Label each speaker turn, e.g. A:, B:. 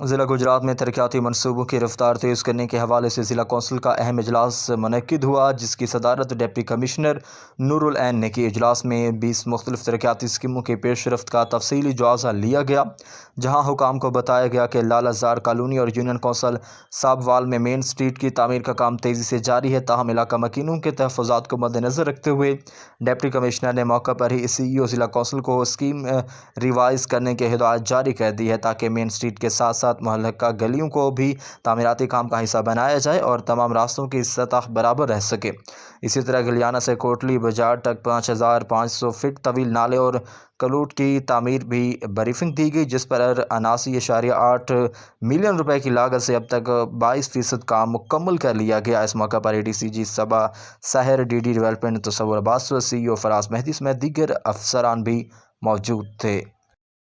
A: ضلع گجرات میں ترقیاتی منصوبوں کی رفتار تیز کرنے کے حوالے سے ضلع کونسل کا اہم اجلاس منعقد ہوا، جس کی صدارت ڈپٹی کمشنر نور العین نے کی۔ اجلاس میں 20 مختلف ترقیاتی اسکیموں کی پیش رفت کا تفصیلی جائزہ لیا گیا، جہاں حکام کو بتایا گیا کہ لالہ زار کالونی اور یونین کونسل سابوال میں مین اسٹریٹ کی تعمیر کا کام تیزی سے جاری ہے، تاہم علاقہ مکینوں کے تحفظات کو مد نظر رکھتے ہوئے ڈپٹی کمشنر نے موقع پر ہی سی ای او ضلع کونسل کو اسکیم ریوائز کرنے کی ہدایت جاری کر دی ہے، تاکہ مین اسٹریٹ کے ساتھ ساتھ متعلقہ گلیوں کو بھی تعمیراتی کام کا حصہ بنایا جائے اور تمام راستوں کی سطح برابر رہ سکے۔ اسی طرح گلیانہ سے کوٹلی بازار تک 5500 فٹ طویل نالے اور کلوٹ کی تعمیر بھی بریفنگ دی گئی، جس پر 79.8 ملین روپے کی لاگت سے اب تک 22% کام مکمل کر لیا گیا۔ اس موقع پر اے ڈی سی جی صبا سحر، ڈی ڈی ڈیولپمنٹ تصور عباس، سی ای او فراز مہدی سمیت دیگر افسران بھی موجود تھے۔